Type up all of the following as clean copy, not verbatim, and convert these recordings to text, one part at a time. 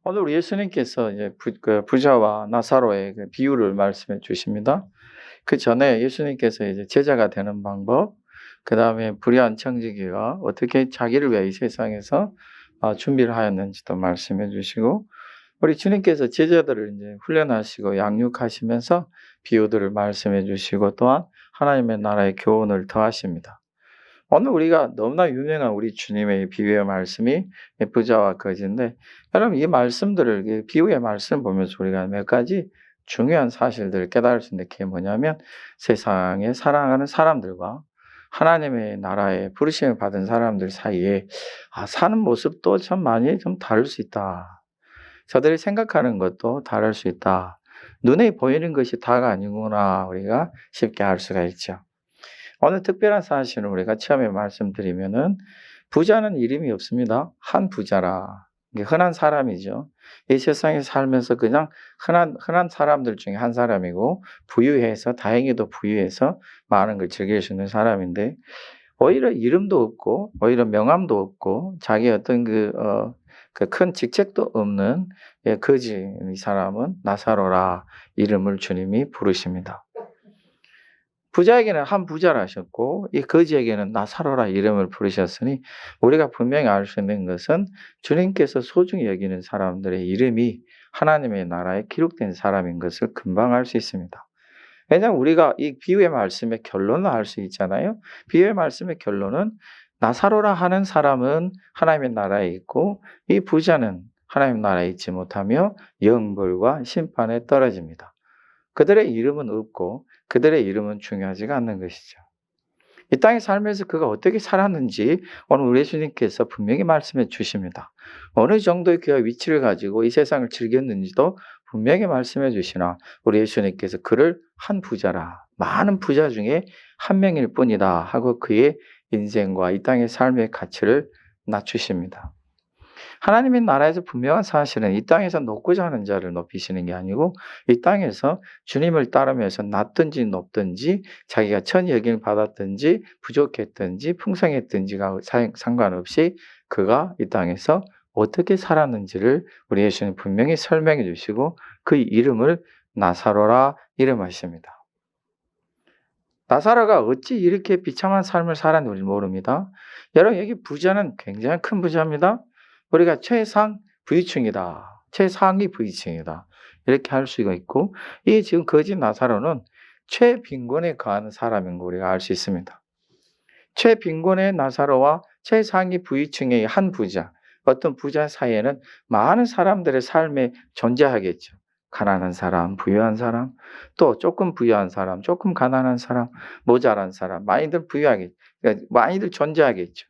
오늘 우리 예수님께서 이제 부자와 나사로의 그 비유를 말씀해 주십니다. 그 전에 예수님께서 이제 제자가 되는 방법, 그 다음에 불의한 청지기가 어떻게 자기를 위해 이 세상에서 준비를 하였는지도 말씀해 주시고, 우리 주님께서 제자들을 이제 훈련하시고 양육하시면서 비유들을 말씀해 주시고, 또한 하나님의 나라의 교훈을 더하십니다. 오늘 우리가 너무나 유명한 우리 주님의 비유의 말씀이 부자와 거지인데, 여러분 이 말씀들을, 이 비유의 말씀 보면서 우리가 몇 가지 중요한 사실들을 깨달을 수 있는 게 뭐냐면, 세상에 사랑하는 사람들과 하나님의 나라에 부르심을 받은 사람들 사이에 사는 모습도 참 많이 좀 다를 수 있다. 저들이 생각하는 것도 다를 수 있다. 눈에 보이는 것이 다가 아니구나, 우리가 쉽게 알 수가 있죠. 어느 특별한 사실을 우리가 처음에 말씀드리면은, 부자는 이름이 없습니다. 한 부자라. 이게 흔한 사람이죠. 이 세상에 살면서 그냥 흔한 사람들 중에 한 사람이고, 부유해서, 다행히도 부유해서 많은 걸 즐길 수 있는 사람인데, 오히려 이름도 없고, 오히려 명함도 없고, 자기 어떤 그 큰 직책도 없는 거지, 이 사람은 나사로라 이름을 주님이 부르십니다. 부자에게는 한 부자라 하셨고, 이 거지에게는 나사로라 이름을 부르셨으니, 우리가 분명히 알 수 있는 것은 주님께서 소중히 여기는 사람들의 이름이 하나님의 나라에 기록된 사람인 것을 금방 알 수 있습니다. 왜냐하면 우리가 이 비유의 말씀의 결론을 알 수 있잖아요. 비유의 말씀의 결론은 나사로라 하는 사람은 하나님의 나라에 있고, 이 부자는 하나님의 나라에 있지 못하며 영벌과 심판에 떨어집니다. 그들의 이름은 없고 그들의 이름은 중요하지가 않는 것이죠. 이 땅에 살면서 그가 어떻게 살았는지 오늘 우리 예수님께서 분명히 말씀해 주십니다. 어느 정도의 그가 위치를 가지고 이 세상을 즐겼는지도 분명히 말씀해 주시나, 우리 예수님께서 그를 한 부자라, 많은 부자 중에 한 명일 뿐이다 하고 그의 인생과 이 땅의 삶의 가치를 낮추십니다. 하나님의 나라에서 분명한 사실은 이 땅에서 높고자 하는 자를 높이시는 게 아니고, 이 땅에서 주님을 따르면서 낮든지 높든지, 자기가 천히 여김을 받았든지 부족했든지 풍성했든지가 상관없이 그가 이 땅에서 어떻게 살았는지를 우리 예수님 분명히 설명해 주시고, 그 이름을 나사로라 이름하십니다. 나사로가 어찌 이렇게 비참한 삶을 살았는지 모릅니다. 여러분, 여기 부자는 굉장히 큰 부자입니다. 우리가 최상 부유층이다, 최상위 부유층이다, 이렇게 할 수가 있고, 이 지금 거지 나사로는 최빈곤에 가는 사람인 거 우리가 알 수 있습니다. 최빈곤의 나사로와 최상위 부유층의 한 부자, 어떤 부자 사이에는 많은 사람들의 삶에 존재하겠죠. 가난한 사람, 부유한 사람, 또 조금 부유한 사람, 조금 가난한 사람, 모자란 사람, 많이들 부유하겠죠. 그러니까 많이들 존재하겠죠.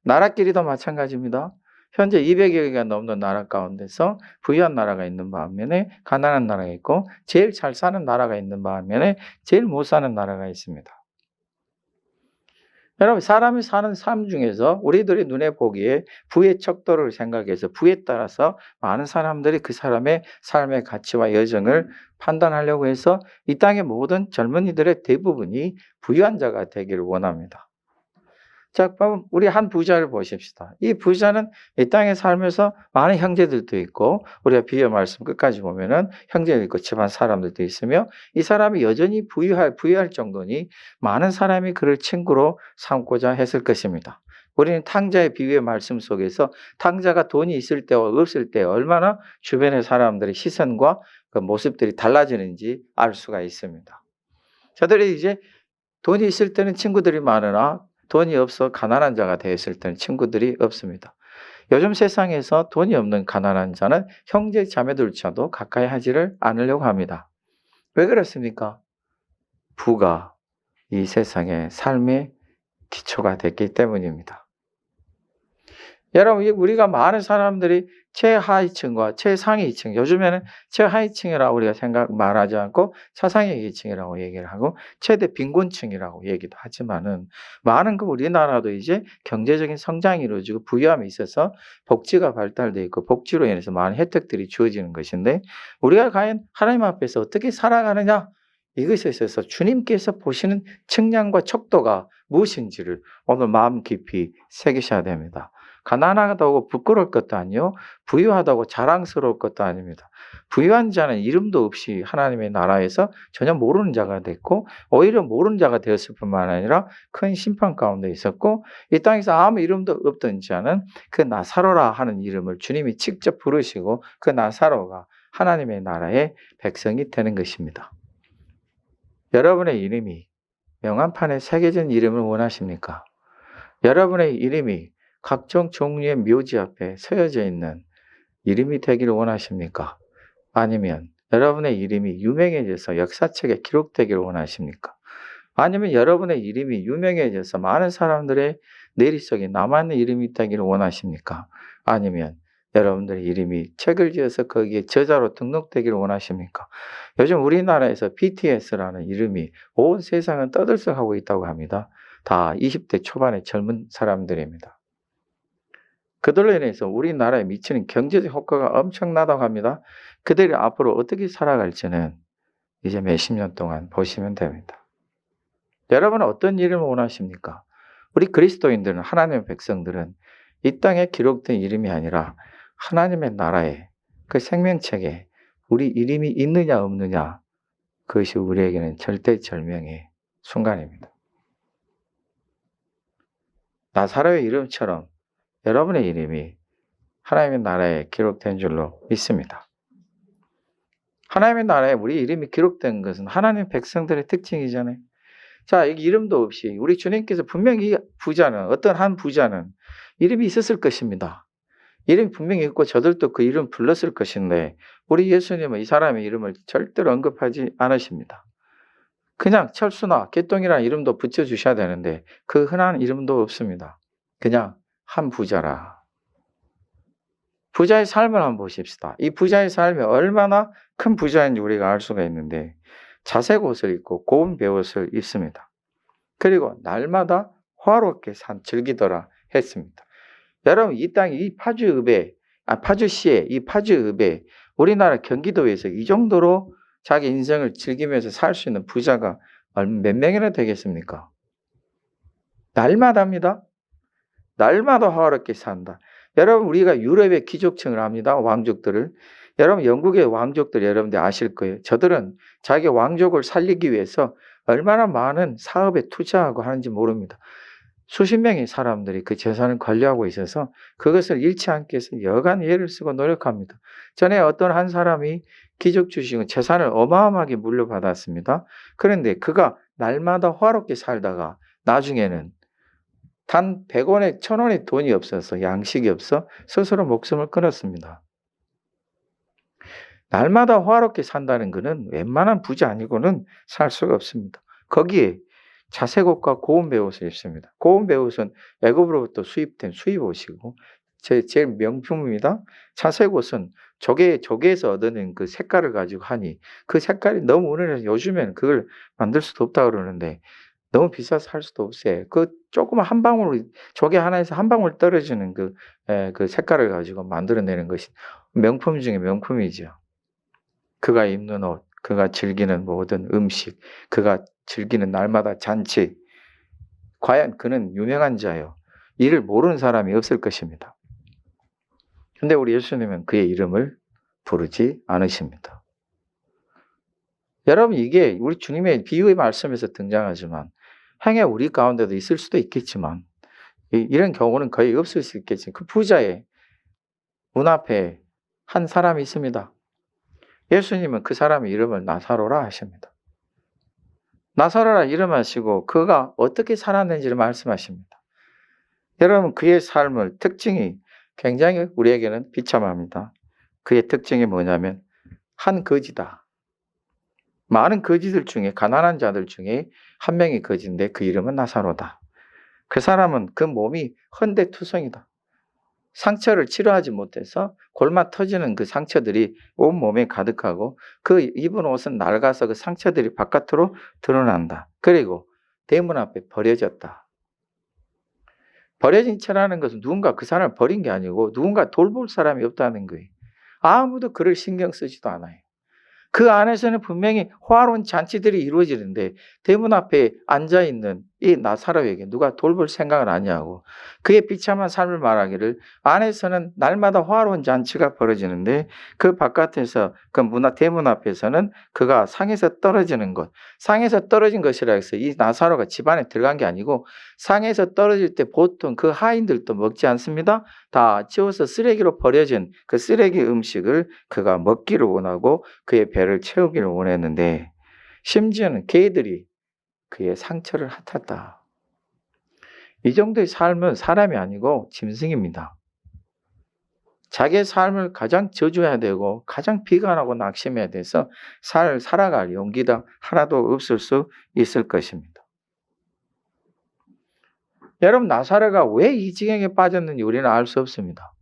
나라끼리도 마찬가지입니다. 현재 200여 개가 넘는 나라 가운데서 부유한 나라가 있는 반면에 가난한 나라가 있고, 제일 잘 사는 나라가 있는 반면에 제일 못 사는 나라가 있습니다. 여러분, 사람이 사는 삶 중에서 우리들이 눈에 보기에 부의 척도를 생각해서 부에 따라서 많은 사람들이 그 사람의 삶의 가치와 여정을 판단하려고 해서 이 땅의 모든 젊은이들의 대부분이 부유한 자가 되기를 원합니다. 자, 그럼 우리 한 부자를 보십시다. 이 부자는 이 땅에 살면서 많은 형제들도 있고, 우리가 비유 말씀 끝까지 보면은 형제도 있고 집안 사람들도 있으며, 이 사람이 여전히 부유할 정도니 많은 사람이 그를 친구로 삼고자 했을 것입니다. 우리는 탕자의 비유의 말씀 속에서 탕자가 돈이 있을 때와 없을 때 얼마나 주변의 사람들의 시선과 그 모습들이 달라지는지 알 수가 있습니다. 저들이 이제 돈이 있을 때는 친구들이 많으나 돈이 없어 가난한 자가 되었을 때는 친구들이 없습니다. 요즘 세상에서 돈이 없는 가난한 자는 형제 자매들조차도 가까이 하지를 않으려고 합니다. 왜 그렇습니까? 부가 이 세상의 삶의 기초가 됐기 때문입니다. 여러분, 우리가 많은 사람들이 최하위층과 최상위층, 요즘에는 최하위층이라고 우리가 말하지 않고 최상위층이라고 얘기를 하고 최대 빈곤층이라고 얘기도 하지만은, 많은 그 우리나라도 이제 경제적인 성장이 이루어지고 부유함이 있어서 복지가 발달되어 있고, 복지로 인해서 많은 혜택들이 주어지는 것인데, 우리가 과연 하나님 앞에서 어떻게 살아가느냐, 이것에 있어서 주님께서 보시는 측량과 척도가 무엇인지를 오늘 마음 깊이 새기셔야 됩니다. 가난하다고 부끄러울 것도 아니요. 부유하다고 자랑스러울 것도 아닙니다. 부유한 자는 이름도 없이 하나님의 나라에서 전혀 모르는 자가 됐고 오히려 모르는 자가 되었을 뿐만 아니라 큰 심판 가운데 있었고 이 땅에서 아무 이름도 없던 자는 그 나사로라 하는 이름을 주님이 직접 부르시고 그 나사로가 하나님의 나라의 백성이 되는 것입니다. 여러분의 이름이 명함판에 새겨진 이름을 원하십니까? 여러분의 이름이 각종 종류의 묘지 앞에 서여져 있는 이름이 되기를 원하십니까? 아니면 여러분의 이름이 유명해져서 역사책에 기록되기를 원하십니까? 아니면 여러분의 이름이 유명해져서 많은 사람들의 내리 속에 남아있는 이름이 되기를 원하십니까? 아니면 여러분들의 이름이 책을 지어서 거기에 저자로 등록되기를 원하십니까? 요즘 우리나라에서 BTS라는 이름이 온 세상을 떠들썩하고 있다고 합니다. 다 20대 초반의 젊은 사람들입니다. 그들로 인해서 우리나라에 미치는 경제적 효과가 엄청나다고 합니다. 그들이 앞으로 어떻게 살아갈지는 이제 몇십 년 동안 보시면 됩니다. 여러분은 어떤 이름을 원하십니까? 우리 그리스도인들은, 하나님의 백성들은 이 땅에 기록된 이름이 아니라 하나님의 나라에, 그 생명책에 우리 이름이 있느냐 없느냐, 그것이 우리에게는 절대절명의 순간입니다. 나사로의 이름처럼 여러분의 이름이 하나님의 나라에 기록된 줄로 믿습니다. 하나님의 나라에 우리 이름이 기록된 것은 하나님의 백성들의 특징이잖아요. 자, 여기 이름도 없이 우리 주님께서 분명히 부자는, 어떤 한 부자는 이름이 있었을 것입니다. 이름이 분명히 있고 저들도 그 이름 불렀을 것인데 우리 예수님은 이 사람의 이름을 절대로 언급하지 않으십니다. 그냥 철수나 개똥이라는 이름도 붙여주셔야 되는데 그 흔한 이름도 없습니다. 그냥 한 부자라. 부자의 삶을 한번 보십시다. 이 부자의 삶이 얼마나 큰 부자인지 우리가 알 수가 있는데 자색 옷을 입고 고운 베옷을 입습니다. 그리고 날마다 화롭게 즐기더라 했습니다. 여러분, 이 땅, 이 파주시의 이 파주읍에 우리나라 경기도에서 이 정도로 자기 인생을 즐기면서 살 수 있는 부자가 몇 명이나 되겠습니까? 날마다입니다. 날마다 화롭게 산다. 여러분, 우리가 유럽의 귀족층을 압니다. 왕족들을. 여러분, 영국의 왕족들 여러분들 아실 거예요. 저들은 자기 왕족을 살리기 위해서 얼마나 많은 사업에 투자하고 하는지 모릅니다. 수십 명의 사람들이 그 재산을 관리하고 있어서 그것을 잃지 않기 위해서 여간 애를 쓰고 노력합니다. 전에 어떤 한 사람이 귀족 출신은 재산을 어마어마하게 물려받았습니다. 그런데 그가 날마다 화롭게 살다가 나중에는 단 100원에 1000원의 돈이 없어서 양식이 없어 스스로 목숨을 끊었습니다. 날마다 화롭게 산다는 것은 웬만한 부자 아니고는 살 수가 없습니다. 거기에 자색옷과 고운 베옷을 입습니다. 고운 베옷은 애굽으로부터 수입된 수입옷이고 제일 명품입니다. 자색옷은 조개에서 얻어낸 그 색깔을 가지고 하니 그 색깔이 너무 은은해서 요즘에는 그걸 만들 수도 없다고 그러는데 너무 비싸서 할 수도 없어요. 그 조그만 한 방울, 조개 하나에서 한 방울 떨어지는 그 색깔을 가지고 만들어내는 것이 명품 중에 명품이죠. 그가 입는 옷, 그가 즐기는 모든 음식, 그가 즐기는 날마다 잔치. 과연 그는 유명한 자요. 이를 모르는 사람이 없을 것입니다. 근데 우리 예수님은 그의 이름을 부르지 않으십니다. 여러분, 이게 우리 주님의 비유의 말씀에서 등장하지만 행여 우리 가운데도 있을 수도 있겠지만 이런 경우는 거의 없을 수 있겠지만 그 부자의 문 앞에 한 사람이 있습니다. 예수님은 그 사람의 이름을 나사로라 하십니다. 나사로라 이름하시고 그가 어떻게 살았는지를 말씀하십니다. 여러분, 그의 삶의 특징이 굉장히 우리에게는 비참합니다. 그의 특징이 뭐냐면 한 거지다. 많은 거지들 중에, 가난한 자들 중에 한 명이 거지인데 그 이름은 나사로다. 그 사람은 그 몸이 헌데투성이다. 상처를 치료하지 못해서 골마 터지는 그 상처들이 온 몸에 가득하고 그 입은 옷은 낡아서 그 상처들이 바깥으로 드러난다. 그리고 대문 앞에 버려졌다. 버려진 채라는 것은 누군가 그 사람을 버린 게 아니고 누군가 돌볼 사람이 없다는 거예요. 아무도 그를 신경 쓰지도 않아요. 그 안에서는 분명히 화로운 잔치들이 이루어지는데 대문 앞에 앉아있는 이 나사로에게 누가 돌볼 생각을 하냐고. 그의 비참한 삶을 말하기를 안에서는 날마다 화로운 잔치가 벌어지는데 그 바깥에서 그 대문 앞에서는 그가 상에서 떨어지는 것. 상에서 떨어진 것이라 해서 이 나사로가 집안에 들어간 게 아니고 상에서 떨어질 때 보통 그 하인들도 먹지 않습니다. 다 치워서 쓰레기로 버려진 그 쓰레기 음식을 그가 먹기를 원하고 그의 배를 채우기를 원했는데 심지어는 개들이 그의 상처를 핥았다. 이 정도의 삶은 사람이 아니고 짐승입니다. 자기의 삶을 가장 저주해야 되고 가장 비관하고 낙심해야 돼서 살아갈 용기가 하나도 없을 수 있을 것입니다. 여러분, 나사로가 왜 이 지경에 빠졌는지 우리는 알 수 없습니다.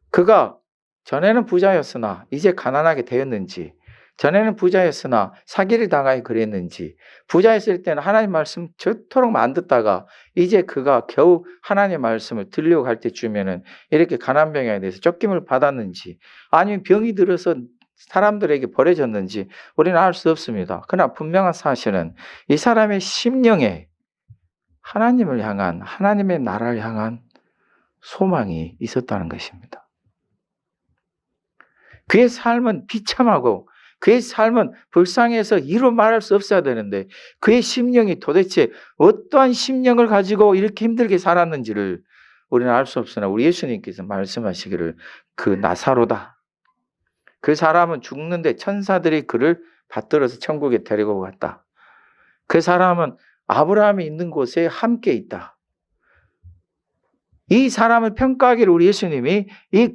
그가 전에는 부자였으나 이제 가난하게 되었는지, 전에는 부자였으나 사기를 당하여 그랬는지, 부자였을 때는 하나님 말씀 저토록 안 듣다가 이제 그가 겨우 하나님 말씀을 들려고 할 때쯤에는 이렇게 가난병에 대해서 쫓김을 받았는지, 아니면 병이 들어서 사람들에게 버려졌는지 우리는 알 수 없습니다. 그러나 분명한 사실은 이 사람의 심령에 하나님을 향한, 하나님의 나라를 향한 소망이 있었다는 것입니다. 그의 삶은 비참하고 그의 삶은 불쌍해서 이루 말할 수 없어야 되는데 그의 심령이 도대체 어떠한 심령을 가지고 이렇게 힘들게 살았는지를 우리는 알 수 없으나 우리 예수님께서 말씀하시기를 그 나사로다. 그 사람은 죽는데 천사들이 그를 받들어서 천국에 데리고 갔다. 그 사람은 아브라함이 있는 곳에 함께 있다. 이 사람을 평가하기를 우리 예수님이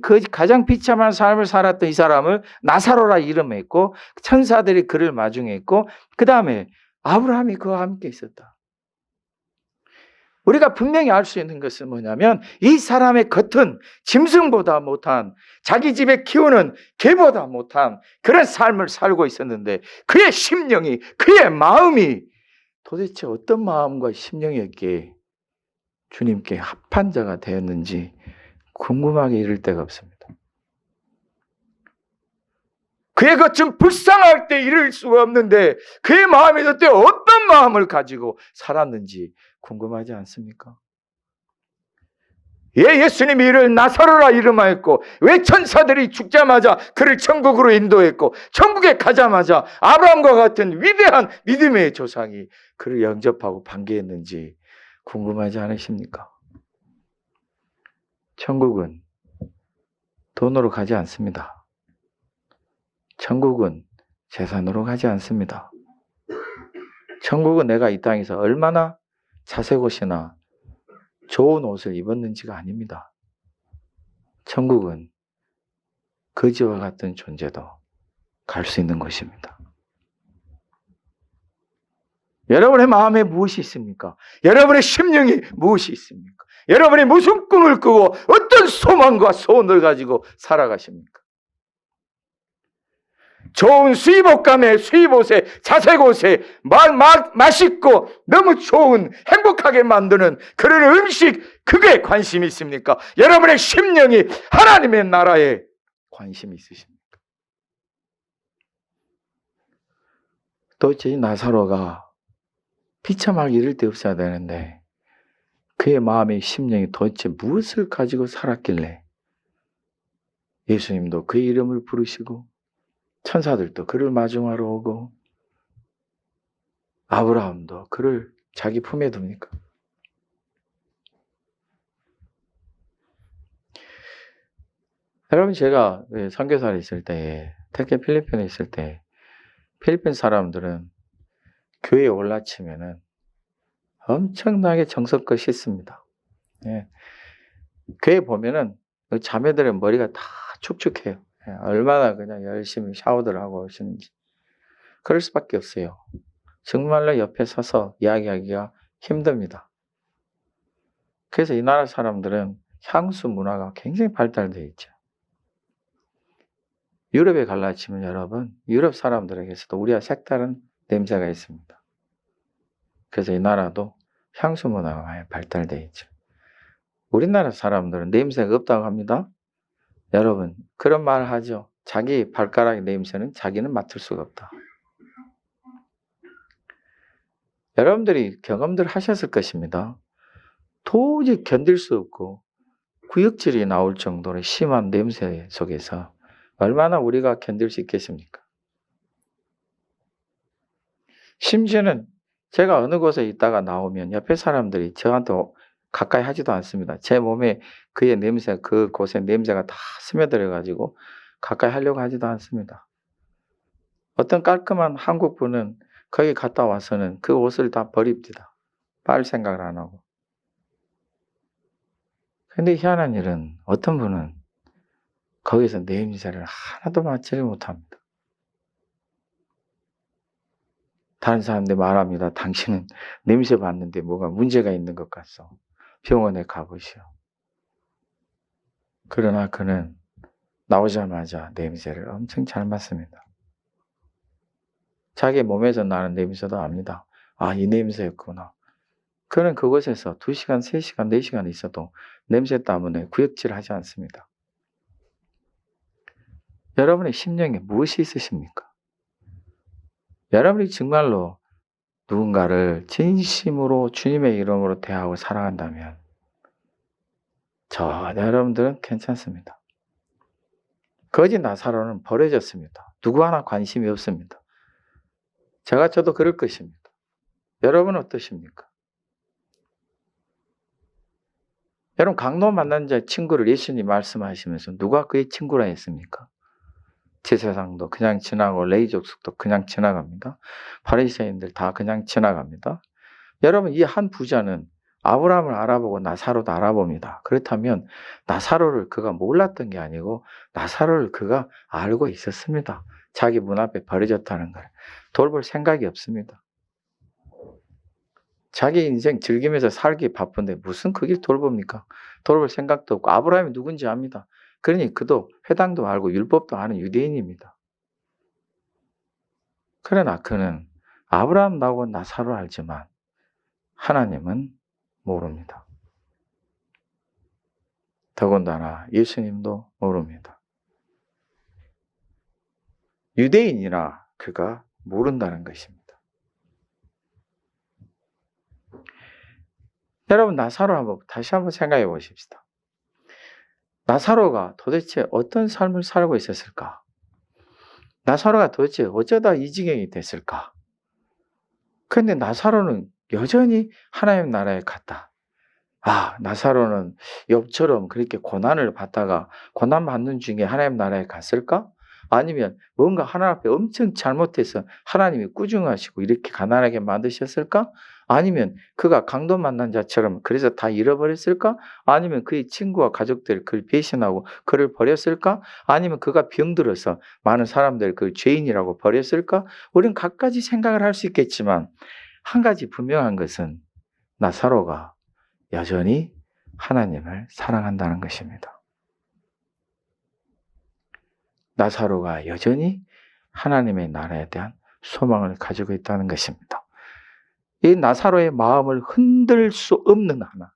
그 가장 비참한 삶을 살았던 이 사람을 나사로라 이름했고 천사들이 그를 마중했고 그 다음에 아브라함이 그와 함께 있었다. 우리가 분명히 알 수 있는 것은 뭐냐면 이 사람의 겉은 짐승보다 못한 자기 집에 키우는 개보다 못한 그런 삶을 살고 있었는데 그의 심령이 그의 마음이 도대체 어떤 마음과 심령이었기에 주님께 합한 자가 되었는지 궁금하게 이를 데가 없습니다. 그의 겉은 불쌍할 때 이를 수가 없는데 그의 마음이 그때 어떤 마음을 가지고 살았는지 궁금하지 않습니까? 예수님이 이를 나사로라 이름하였고 왜 천사들이 죽자마자 그를 천국으로 인도했고 천국에 가자마자 아브라함과 같은 위대한 믿음의 조상이 그를 영접하고 반겨했는지 궁금하지 않으십니까? 천국은 돈으로 가지 않습니다. 천국은 재산으로 가지 않습니다. 천국은 내가 이 땅에서 얼마나 자색 옷이나 좋은 옷을 입었는지가 아닙니다. 천국은 거지와 같은 존재도 갈 수 있는 것입니다. 여러분의 마음에 무엇이 있습니까? 여러분의 심령이 무엇이 있습니까? 여러분이 무슨 꿈을 꾸고 어떤 소망과 소원을 가지고 살아가십니까? 좋은 수입옷감에 수입옷에 자색옷에 맛있고 너무 좋은 행복하게 만드는 그런 음식 그게 관심이 있습니까? 여러분의 심령이 하나님의 나라에 관심이 있으십니까? 도대체 이 나사로가 비참하게 이럴 데 없어야 되는데 그의 마음의 심령이 도대체 무엇을 가지고 살았길래 예수님도 그의 이름을 부르시고 천사들도 그를 마중하러 오고 아브라함도 그를 자기 품에 둡니까? 여러분, 제가 선교사에 있을 때, 특히 필리핀에 있을 때 필리핀 사람들은 교회에 올라치면은 엄청나게 정성껏 씻습니다. 예. 교회 보면은 자매들의 머리가 다 축축해요. 예. 얼마나 그냥 열심히 샤워들 하고 오시는지. 그럴 수밖에 없어요. 정말로 옆에 서서 이야기하기가 힘듭니다. 그래서 이 나라 사람들은 향수 문화가 굉장히 발달되어 있죠. 유럽에 갈라치면 여러분, 유럽 사람들에게서도 우리와 색다른 냄새가 있습니다. 그래서 이 나라도 향수 문화가 많이 발달되어 있죠. 우리나라 사람들은 냄새가 없다고 합니다. 여러분, 그런 말을 하죠. 자기 발가락의 냄새는 자기는 맡을 수가 없다. 여러분들이 경험들 하셨을 것입니다. 도저히 견딜 수 없고 구역질이 나올 정도로 심한 냄새 속에서 얼마나 우리가 견딜 수 있겠습니까? 심지어는 제가 어느 곳에 있다가 나오면 옆에 사람들이 저한테 가까이 하지도 않습니다. 제 몸에 그의 냄새, 그곳의 냄새가 다 스며들어 가지고 가까이 하려고 하지도 않습니다. 어떤 깔끔한 한국 분은 거기 갔다 와서는 그 옷을 다 버립니다. 빨 생각을 안 하고. 근데 희한한 일은 어떤 분은 거기서 냄새를 하나도 맡지를 못합니다. 다른 사람들 말합니다. 당신은 냄새 맡는데 뭐가 문제가 있는 것 같소. 병원에 가보시오. 그러나 그는 나오자마자 냄새를 엄청 잘 맡습니다. 자기 몸에서 나는 냄새도 압니다. 아, 이 냄새였구나. 그는 그곳에서 2시간, 3시간, 4시간 있어도 냄새 때문에 구역질하지 않습니다. 여러분의 심령에 무엇이 있으십니까? 여러분이 정말로 누군가를 진심으로 주님의 이름으로 대하고 사랑한다면 전혀 여러분들은 괜찮습니다. 거지 나사로는 버려졌습니다. 누구 하나 관심이 없습니다. 저도 그럴 것입니다. 여러분은 어떠십니까? 여러분 강도 만난 자의 친구를 예수님 말씀하시면서 누가 그의 친구라 했습니까? 제사장도 그냥 지나고 레위족속도 그냥 지나갑니다. 바리새인들 다 그냥 지나갑니다. 여러분 이 한 부자는 아브라함을 알아보고 나사로도 알아봅니다. 그렇다면 나사로를 그가 몰랐던 게 아니고 나사로를 그가 알고 있었습니다. 자기 문 앞에 버려졌다는 걸 돌볼 생각이 없습니다. 자기 인생 즐기면서 살기 바쁜데 무슨 그 길 돌봅니까? 돌볼 생각도 없고 아브라함이 누군지 압니다. 그러니 그도 회당도 알고 율법도 아는 유대인입니다. 그러나 그는 아브라함 나오고 나사로 알지만 하나님은 모릅니다. 더군다나 예수님도 모릅니다. 유대인이라 그가 모른다는 것입니다. 여러분 나사로 다시 한번 생각해 보십시다. 나사로가 도대체 어떤 삶을 살고 있었을까? 나사로가 도대체 어쩌다 이 지경이 됐을까? 그런데 나사로는 여전히 하나님 나라에 갔다. 아, 나사로는 욥처럼 그렇게 고난을 받다가 고난받는 중에 하나님 나라에 갔을까? 아니면 뭔가 하나님 앞에 엄청 잘못해서 하나님이 꾸중하시고 이렇게 가난하게 만드셨을까? 아니면 그가 강도 만난 자처럼 그래서 다 잃어버렸을까? 아니면 그의 친구와 가족들 그를 배신하고 그를 버렸을까? 아니면 그가 병들어서 많은 사람들 그 죄인이라고 버렸을까? 우리는 갖가지 생각을 할 수 있겠지만 한 가지 분명한 것은 나사로가 여전히 하나님을 사랑한다는 것입니다. 나사로가 여전히 하나님의 나라에 대한 소망을 가지고 있다는 것입니다. 이 나사로의 마음을 흔들 수 없는 하나,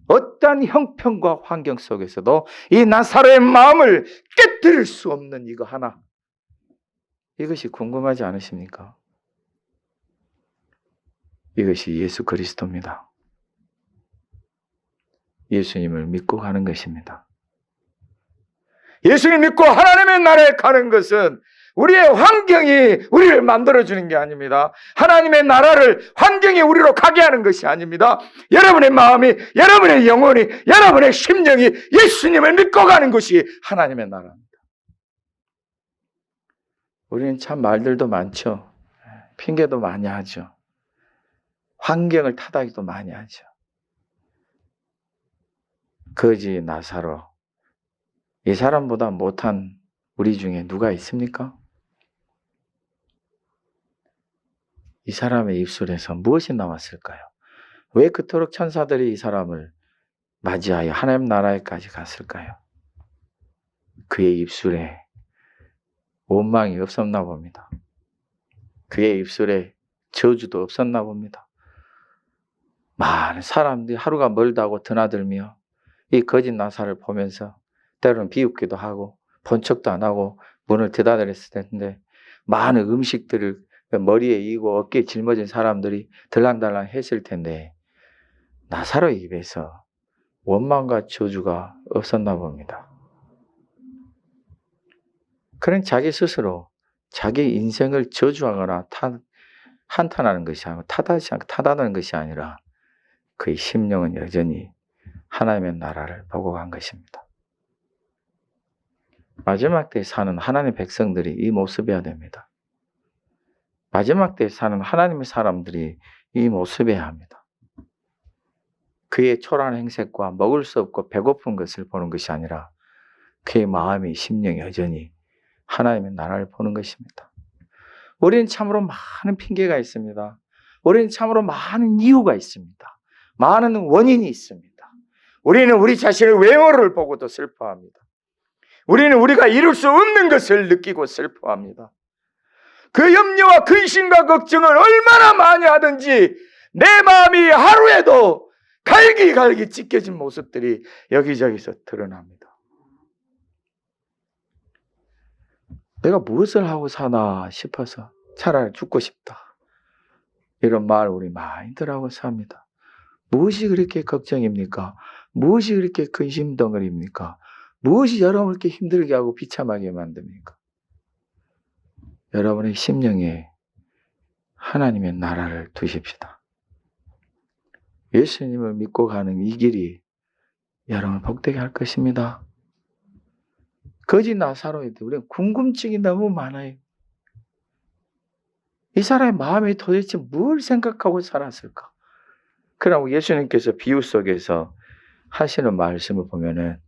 어떠한 형편과 환경 속에서도 이 나사로의 마음을 깨뜨릴 수 없는 이거 하나, 이것이 궁금하지 않으십니까? 이것이 예수 그리스도입니다. 예수님을 믿고 가는 것입니다. 예수를 믿고 하나님의 나라에 가는 것은 우리의 환경이 우리를 만들어주는 게 아닙니다. 하나님의 나라를 환경이 우리로 가게 하는 것이 아닙니다. 여러분의 마음이, 여러분의 영혼이, 여러분의 심령이 예수님을 믿고 가는 것이 하나님의 나라입니다. 우리는 참 말들도 많죠. 핑계도 많이 하죠. 환경을 탓하기도 많이 하죠. 거지 나사로, 이 사람보다 못한 우리 중에 누가 있습니까? 이 사람의 입술에서 무엇이 나왔을까요? 왜 그토록 천사들이 이 사람을 맞이하여 하나님 나라에까지 갔을까요? 그의 입술에 원망이 없었나 봅니다. 그의 입술에 저주도 없었나 봅니다. 많은 사람들이 하루가 멀다고 드나들며 이 거짓 나사를 보면서 때로는 비웃기도 하고 본 척도 안 하고 문을 닫아드렸을 텐데 많은 음식들을 머리에 이고 어깨에 짊어진 사람들이 들랑달랑 했을 텐데 나사로의 입에서 원망과 저주가 없었나 봅니다. 그런 자기 스스로 자기 인생을 저주하거나 한탄하는 것이 아니고 타다하는 것이 아니라 그의 심령은 여전히 하나님의 나라를 보고 간 것입니다. 마지막 때에 사는 하나님의 백성들이 이 모습이어야 됩니다. 마지막 때에 사는 하나님의 사람들이 이 모습이어야 합니다. 그의 초라한 행색과 먹을 수 없고 배고픈 것을 보는 것이 아니라 그의 마음이 심령이 여전히 하나님의 나라를 보는 것입니다. 우리는 참으로 많은 핑계가 있습니다. 우리는 참으로 많은 이유가 있습니다. 많은 원인이 있습니다. 우리는 우리 자신의 외모를 보고도 슬퍼합니다. 우리는 우리가 이룰 수 없는 것을 느끼고 슬퍼합니다. 그 염려와 근심과 걱정을 얼마나 많이 하든지 내 마음이 하루에도 갈기갈기 찢겨진 모습들이 여기저기서 드러납니다. 내가 무엇을 하고 사나 싶어서 차라리 죽고 싶다. 이런 말 우리 많이들 하고 삽니다. 무엇이 그렇게 걱정입니까? 무엇이 그렇게 근심 덩어리입니까? 무엇이 여러분을 이렇게 힘들게 하고 비참하게 만듭니까? 여러분의 심령에 하나님의 나라를 두십시다. 예수님을 믿고 가는 이 길이 여러분을 복되게 할 것입니다. 거짓 나사로인데 우리는 궁금증이 너무 많아요. 이 사람의 마음에 도대체 뭘 생각하고 살았을까? 그러나 예수님께서 비유 속에서 하시는 말씀을 보면은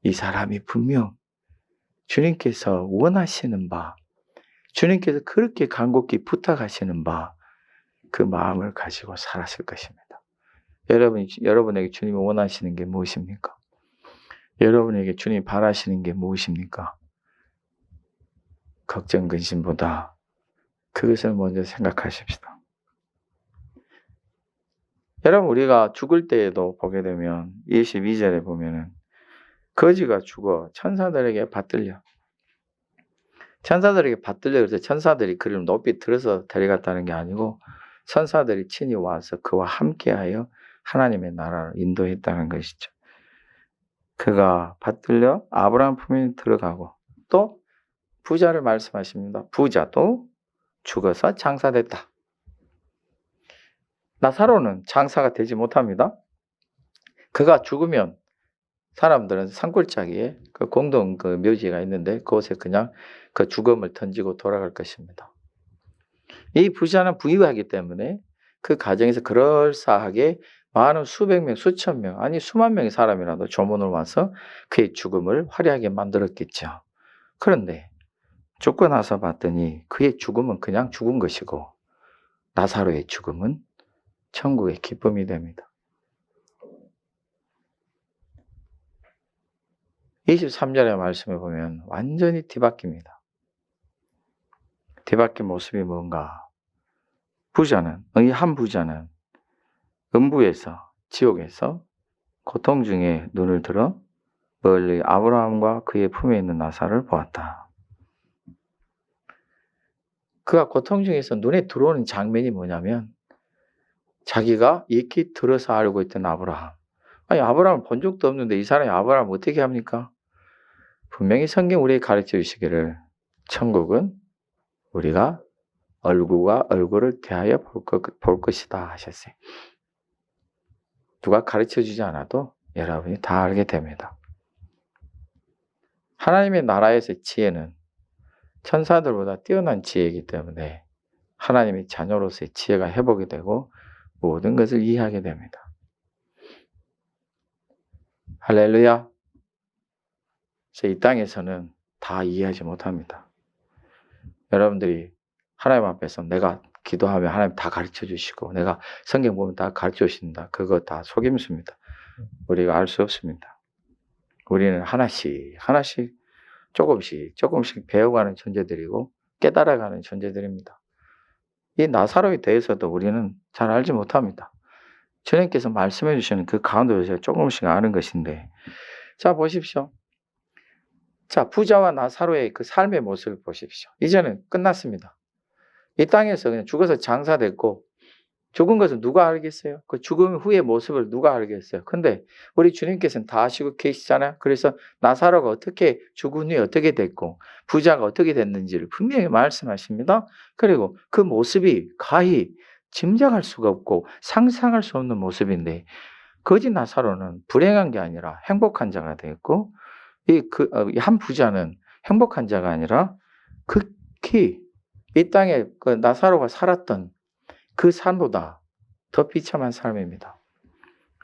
이 사람이 분명 주님께서 원하시는 바, 주님께서 그렇게 간곡히 부탁하시는 바, 그 마음을 가지고 살았을 것입니다. 여러분에게 주님이 원하시는 게 무엇입니까? 여러분에게 주님이 바라시는 게 무엇입니까? 걱정, 근심보다 그것을 먼저 생각하십시다. 여러분, 우리가 죽을 때에도 보게 되면 22절에 보면은 거지가 죽어 천사들에게 받들려. 천사들에게 받들려 그래서 천사들이 그를 높이 들어서 데려갔다는 게 아니고 천사들이 친히 와서 그와 함께하여 하나님의 나라를 인도했다는 것이죠. 그가 받들려 아브라함 품에 들어가고 또 부자를 말씀하십니다. 부자도 죽어서 장사됐다. 나사로는 장사가 되지 못합니다. 그가 죽으면 사람들은 산골짜기에 그 공동 그 묘지가 있는데 그곳에 그냥 그 죽음을 던지고 돌아갈 것입니다. 이 부자는 부유하기 때문에 그 가정에서 그럴싸하게 많은 수백 명, 수천 명, 아니 수만 명의 사람이라도 조문을 와서 그의 죽음을 화려하게 만들었겠죠. 그런데 죽고 나서 봤더니 그의 죽음은 그냥 죽은 것이고 나사로의 죽음은 천국의 기쁨이 됩니다. 23절의 말씀을 보면 완전히 뒤바뀝니다. 뒤바뀐 모습이 뭔가? 이 한 부자는 음부에서, 지옥에서 고통 중에 눈을 들어 멀리 아브라함과 그의 품에 있는 나사를 보았다. 그가 고통 중에서 눈에 들어오는 장면이 뭐냐면 자기가 익히 들어서 알고 있던 아브라함. 아니, 아브라함을 본 적도 없는데 이 사람이 아브라함을 어떻게 합니까? 분명히 성경 우리에게 가르쳐 주시기를 천국은 우리가 얼굴과 얼굴을 대하여 볼 것이다 하셨어요. 누가 가르쳐 주지 않아도 여러분이 다 알게 됩니다. 하나님의 나라에서의 지혜는 천사들보다 뛰어난 지혜이기 때문에 하나님의 자녀로서의 지혜가 회복이 되고 모든 것을 이해하게 됩니다. 할렐루야. 그래서 이 땅에서는 다 이해하지 못합니다. 여러분들이 하나님 앞에서 내가 기도하면 하나님 다 가르쳐 주시고 내가 성경 보면 다 가르쳐 주신다. 그거 다 속임수입니다. 우리가 알 수 없습니다. 우리는 하나씩 조금씩 배워가는 존재들이고 깨달아가는 존재들입니다. 이 나사로에 대해서도 우리는 잘 알지 못합니다. 주님께서 말씀해 주시는 그 가운데서 조금씩 아는 것인데, 자 보십시오. 자 부자와 나사로의 그 삶의 모습을 보십시오. 이제는 끝났습니다. 이 땅에서 그냥 죽어서 장사됐고 죽은 것은 누가 알겠어요? 그 죽음 후의 모습을 누가 알겠어요? 근데 우리 주님께서는 다 아시고 계시잖아요. 그래서 나사로가 어떻게 죽은 후에 어떻게 됐고 부자가 어떻게 됐는지를 분명히 말씀하십니다. 그리고 그 모습이 가히 짐작할 수가 없고 상상할 수 없는 모습인데 거짓 나사로는 불행한 게 아니라 행복한 자가 되었고 이 한 부자는 행복한 자가 아니라 극히 이 땅에 그 나사로가 살았던 그 삶보다 더 비참한 삶입니다.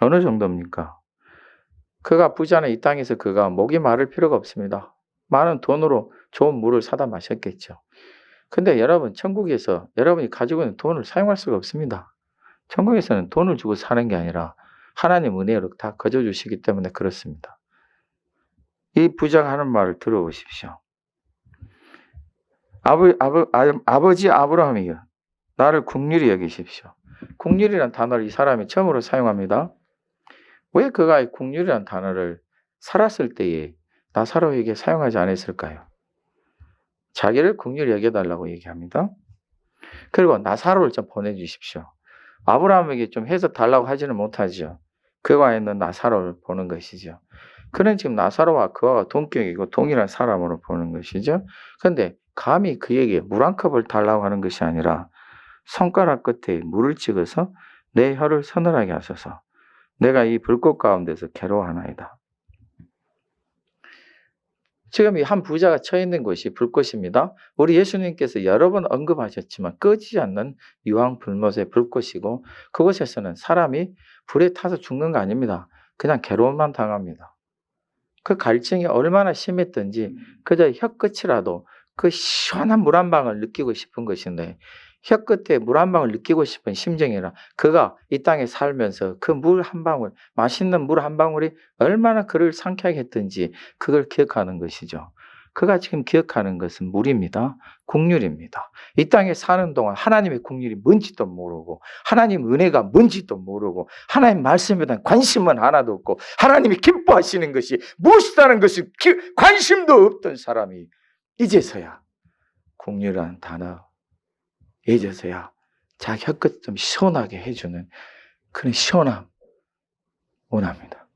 어느 정도입니까? 그가 부자는 이 땅에서 그가 목이 마를 필요가 없습니다. 많은 돈으로 좋은 물을 사다 마셨겠죠. 근데 여러분, 천국에서 여러분이 가지고 있는 돈을 사용할 수가 없습니다. 천국에서는 돈을 주고 사는 게 아니라 하나님 은혜로 다 거저주시기 때문에 그렇습니다. 이 부자가 하는 말을 들어보십시오. 아버지 아브라함이여, 나를 긍휼히 여기십시오. 긍휼이란 단어를 이 사람이 처음으로 사용합니다. 왜 그가 이 긍휼이란 단어를 살았을 때에 나사로에게 사용하지 않았을까요? 자기를 긍휼히 여겨달라고 얘기합니다. 그리고 나사로를 좀 보내주십시오. 아브라함에게 좀 해서 달라고 하지는 못하죠. 그와 있는 나사로를 보는 것이죠. 그는 지금 나사로와 그와 동격이고 동일한 사람으로 보는 것이죠. 그런데 감히 그에게 물 한 컵을 달라고 하는 것이 아니라 손가락 끝에 물을 찍어서 내 혀를 서늘하게 하소서. 내가 이 불꽃 가운데서 괴로워하나이다. 지금 이 한 부자가 처해 있는 곳이 불꽃입니다. 우리 예수님께서 여러 번 언급하셨지만 꺼지지 않는 유황 불못의 불꽃이고 그곳에서는 사람이 불에 타서 죽는 거 아닙니다. 그냥 괴로움만 당합니다. 그 갈증이 얼마나 심했던지 그저 혀끝이라도 그 시원한 물 한 방울 느끼고 싶은 것인데 혀끝에 물 한 방울 느끼고 싶은 심정이라 그가 이 땅에 살면서 그 물 한 방울, 맛있는 물 한 방울이 얼마나 그를 상쾌하게 했던지 그걸 기억하는 것이죠. 그가 지금 기억하는 것은 물입니다. 긍휼입니다. 이 땅에 사는 동안 하나님의 긍휼이 뭔지도 모르고 하나님 은혜가 뭔지도 모르고 하나님 말씀에 대한 관심은 하나도 없고 하나님이 기뻐하시는 것이 무엇이라는 것이 관심도 없던 사람이 이제서야 긍휼이라는 단어, 이제서야 자기 혀끝 좀 시원하게 해주는 그런 시원함 원합니다.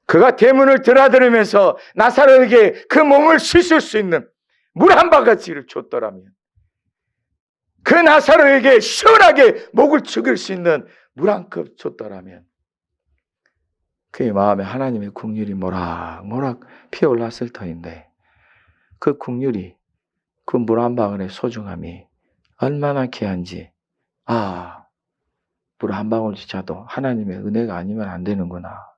그가 대문을 드나들으면서 나사로에게 그 몸을 씻을 수 있는 물 한 바가지를 줬더라면 그 나사로에게 시원하게 목을 죽일 수 있는 물 한 컵 줬더라면 그의 마음에 하나님의 긍휼이 모락모락 피어올랐을 터인데 그 긍휼이 그 물 한 방울의 소중함이 얼마나 귀한지 물 한 방울조차도 하나님의 은혜가 아니면 안 되는구나.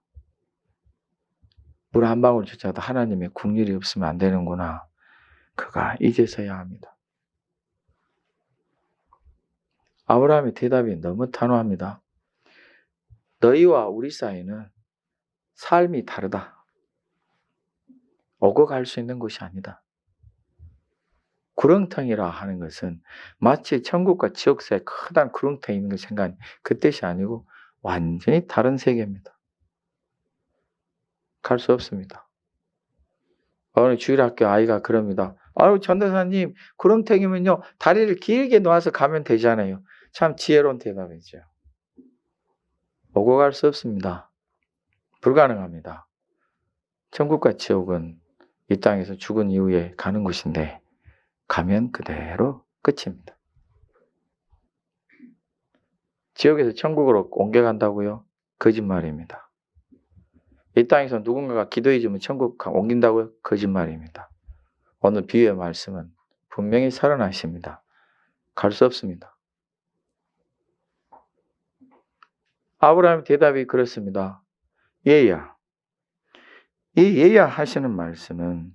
물 한 방울조차도 하나님의 긍휼이 없으면 안 되는구나. 그가 이제서야 합니다. 아브라함의 대답이 너무 단호합니다. 너희와 우리 사이는 삶이 다르다. 오고 갈 수 있는 곳이 아니다. 구렁텅이라 하는 것은 마치 천국과 지옥 사이에 크단 구렁텅이 있는 걸 생각하는 그 뜻이 아니고 완전히 다른 세계입니다. 갈 수 없습니다. 어느 주일학교 아이가 그럽니다. 아유, 전도사님, 구렁텅이면요, 다리를 길게 놓아서 가면 되잖아요. 참 지혜로운 대답이죠. 오고 갈 수 없습니다. 불가능합니다. 천국과 지옥은 이 땅에서 죽은 이후에 가는 곳인데 가면 그대로 끝입니다. 지옥에서 천국으로 옮겨간다고요? 거짓말입니다. 이 땅에서 누군가가 기도해 주면 천국 옮긴다고요? 거짓말입니다. 오늘 비유의 말씀은 분명히 살아나십니다. 갈 수 없습니다. 아브라함의 대답이 그렇습니다. 얘야. 이 얘야 하시는 말씀은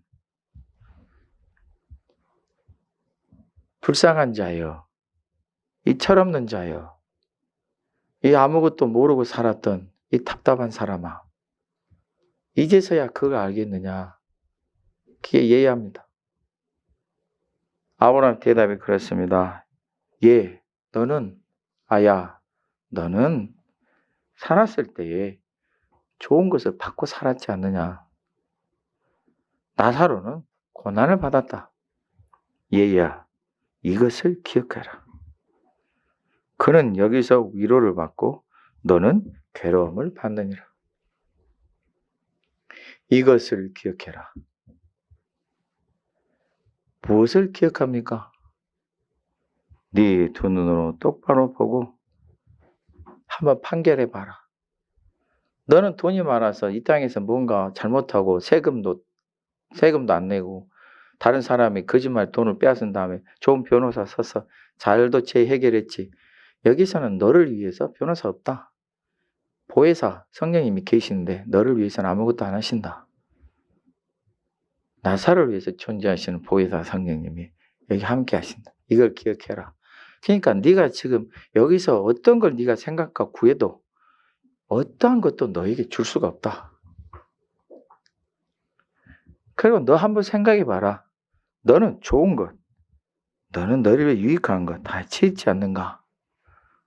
불쌍한 자여, 이 철없는 자여, 이 아무것도 모르고 살았던 이 답답한 사람아, 이제서야 그걸 알겠느냐? 그게 예야입니다. 아브라함 대답이 그렇습니다. 예, 너는 살았을 때에 좋은 것을 받고 살았지 않느냐? 나사로는 고난을 받았다. 얘야, 이것을 기억해라. 그는 여기서 위로를 받고 너는 괴로움을 받느니라. 이것을 기억해라. 무엇을 기억합니까? 네 두 눈으로 똑바로 보고 한번 판결해 봐라. 너는 돈이 많아서 이 땅에서 뭔가 잘못하고 세금도 안 내고 다른 사람이 거짓말 돈을 빼앗은 다음에 좋은 변호사 써서 잘도 해결했지. 여기서는 너를 위해서 변호사 없다. 보혜사 성령님이 계시는데 너를 위해서는 아무것도 안 하신다. 나사를 위해서 존재하시는 보혜사 성령님이 여기 함께 하신다. 이걸 기억해라. 그러니까 네가 지금 여기서 어떤 걸 네가 생각하고 구해도 어떠한 것도 너에게 줄 수가 없다. 그리고 너 한번 생각해 봐라. 너는 좋은 것, 너는 너를 위해 유익한 것 다 채있지 않는가?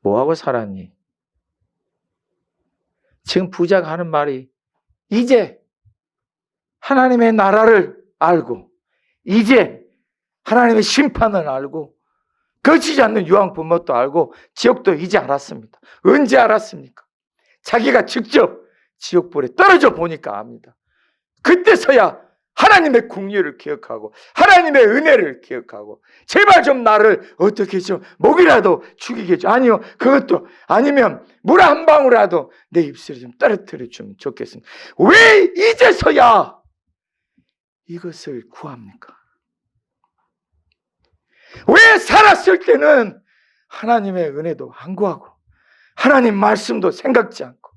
뭐하고 살았니? 지금 부자가 하는 말이 이제 하나님의 나라를 알고 이제 하나님의 심판을 알고 거치지 않는 유황 분못도 알고 지옥도 이제 알았습니다. 언제 알았습니까? 자기가 직접 지옥불에 떨어져 보니까 압니다. 그때서야 하나님의 긍휼을 기억하고 하나님의 은혜를 기억하고 제발 좀 나를 어떻게 좀 목이라도 죽이게 줘. 아니요, 그것도 아니면 물 한 방울이라도 내 입술에 좀 떨어뜨려 주면 좋겠습니다. 왜 이제서야 이것을 구합니까? 왜 살았을 때는 하나님의 은혜도 안 구하고 하나님 말씀도 생각지 않고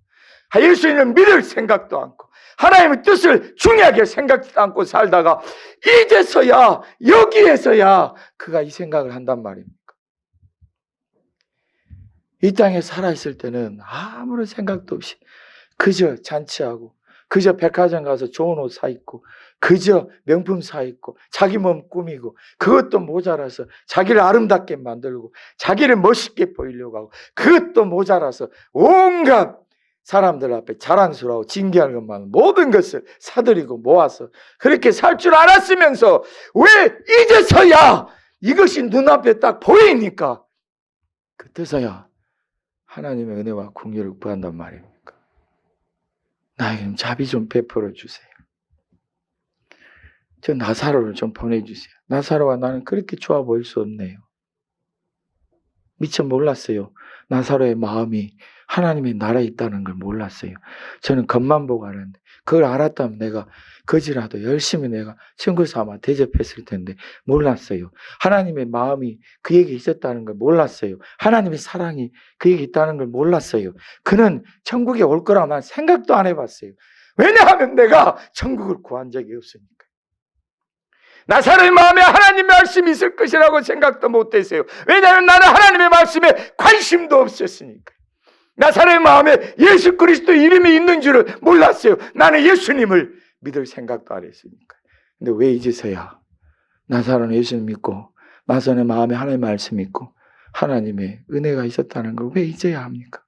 예수님을 믿을 생각도 않고 하나님의 뜻을 중요하게 생각지 않고 살다가 이제서야 여기에서야 그가 이 생각을 한단 말입니까? 이 땅에 살아있을 때는 아무런 생각도 없이 그저 잔치하고 그저 백화점 가서 좋은 옷 사 입고 그저 명품 사 입고 자기 몸 꾸미고 그것도 모자라서 자기를 아름답게 만들고 자기를 멋있게 보이려고 하고 그것도 모자라서 온갖 사람들 앞에 자랑스러워 징계할 것만 모든 것을 사들이고 모아서 그렇게 살 줄 알았으면서 왜 이제서야 이것이 눈앞에 딱 보이니까 그때서야 하나님의 은혜와 긍휼을 구한단 말입니까? 나에게 좀 자비 좀 베풀어 주세요. 저 나사로를 좀 보내주세요. 나사로와 나는 그렇게 좋아 보일 수 없네요. 미처 몰랐어요. 나사로의 마음이 하나님의 나라에 있다는 걸 몰랐어요. 저는 겉만 보고 알았는데 그걸 알았다면 내가 거지라도 열심히 내가 친구 삼아 대접했을 텐데 몰랐어요. 하나님의 마음이 그에게 있었다는 걸 몰랐어요. 하나님의 사랑이 그에게 있다는 걸 몰랐어요. 그는 천국에 올 거라고 난 생각도 안 해봤어요. 왜냐하면 내가 천국을 구한 적이 없으니까. 나사로의 마음에 하나님의 말씀이 있을 것이라고 생각도 못했어요. 왜냐하면 나는 하나님의 말씀에 관심도 없었으니까. 나사로의 마음에 예수 그리스도 이름이 있는 줄을 몰랐어요. 나는 예수님을 믿을 생각도 안 했으니까. 근데 왜 이제서야 나사로는 예수님 믿고 나사로의 마음에 하나님의 말씀이 있고 하나님의 은혜가 있었다는 걸 왜 이제야 합니까?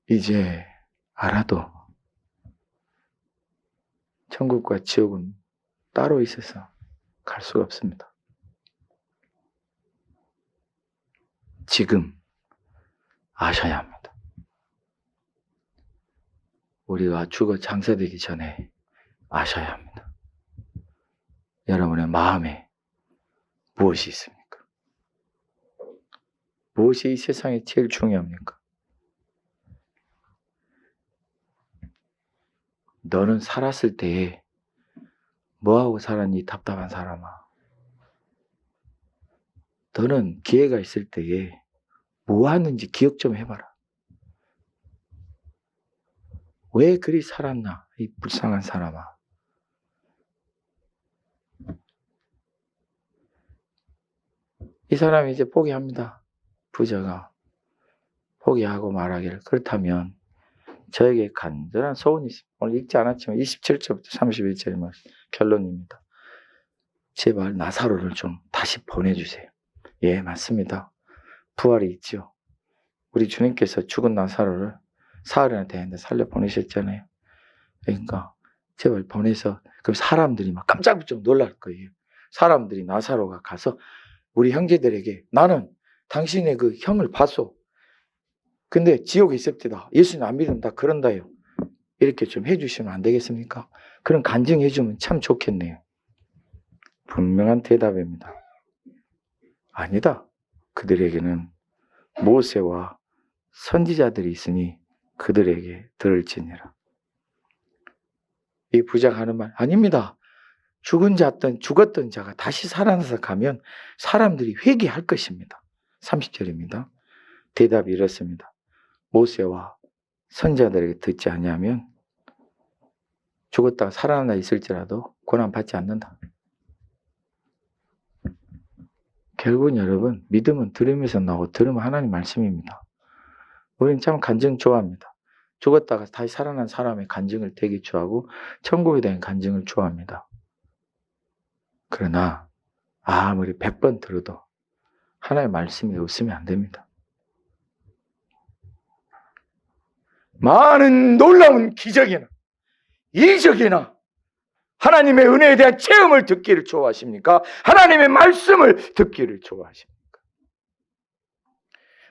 이제 알아도 천국과 지옥은 따로 있어서 갈 수가 없습니다. 지금 아셔야 합니다. 우리가 죽어 장사되기 전에 아셔야 합니다. 여러분의 마음에 무엇이 있습니까? 무엇이 이 세상에 제일 중요합니까? 너는 살았을 때에 뭐하고 살았니? 답답한 사람아. 너는 기회가 있을 때에 뭐 하는지 기억 좀 해봐라. 왜 그리 살았나? 이 불쌍한 사람아. 이 사람이 이제 포기합니다. 부자가 포기하고 말하기를. 그렇다면 저에게 간절한 소원이 있습니다. 오늘 읽지 않았지만 27절부터 31절의 말씀 결론입니다. 제발 나사로를 좀 다시 보내주세요. 예, 맞습니다. 부활이 있죠. 우리 주님께서 죽은 나사로를 사흘이나 되는데 살려 보내셨잖아요. 그러니까 제발 보내서, 그럼 사람들이 막 깜짝깜짝 놀랄 거예요. 사람들이 나사로가 가서 우리 형제들에게 나는 당신의 그 형을 봤소. 근데 지옥에 있을 때다. 예수님 안 믿으면 다 그런다요. 이렇게 좀 해주시면 안 되겠습니까? 그런 간증해주면 참 좋겠네요. 분명한 대답입니다. 아니다. 그들에게는 모세와 선지자들이 있으니 그들에게 들을지니라. 이 부자가 하는 말, 아닙니다. 죽었던 자가 다시 살아나서 가면 사람들이 회개할 것입니다. 30절입니다. 대답이 이렇습니다. 모세와 선지자들에게 듣지 아니하면 죽었다가 살아나 있을지라도 고난받지 않는다. 결국은 여러분, 믿음은 들으면서 나오고 들으면 하나님 말씀입니다. 우리는 참 간증 좋아합니다. 죽었다가 다시 살아난 사람의 간증을 되게 좋아하고 천국에 대한 간증을 좋아합니다. 그러나 아무리 100번 들어도 하나님의 말씀이 없으면 안 됩니다. 많은 놀라운 기적이나 이적이나 하나님의 은혜에 대한 체험을 듣기를 좋아하십니까? 하나님의 말씀을 듣기를 좋아하십니까?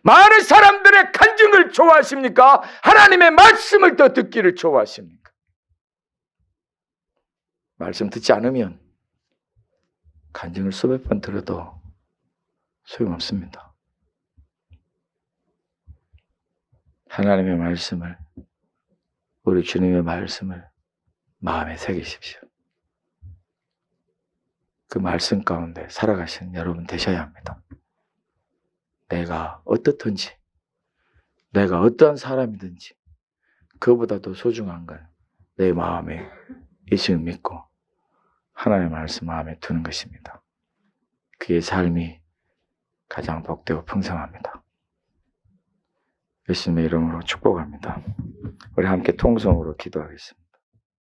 많은 사람들의 간증을 좋아하십니까? 하나님의 말씀을 더 듣기를 좋아하십니까? 말씀 듣지 않으면 간증을 수백 번 들어도 소용없습니다. 하나님의 말씀을, 우리 주님의 말씀을 마음에 새기십시오. 그 말씀 가운데 살아가시는 여러분 되셔야 합니다. 내가 어떻든지, 내가 어떠한 사람이든지 그보다 더 소중한 건 내 마음에 예수를 믿고 하나님의 말씀 마음에 두는 것입니다. 그의 삶이 가장 복되고 풍성합니다. 예수님의 이름으로 축복합니다. 우리 함께 통성으로 기도하겠습니다.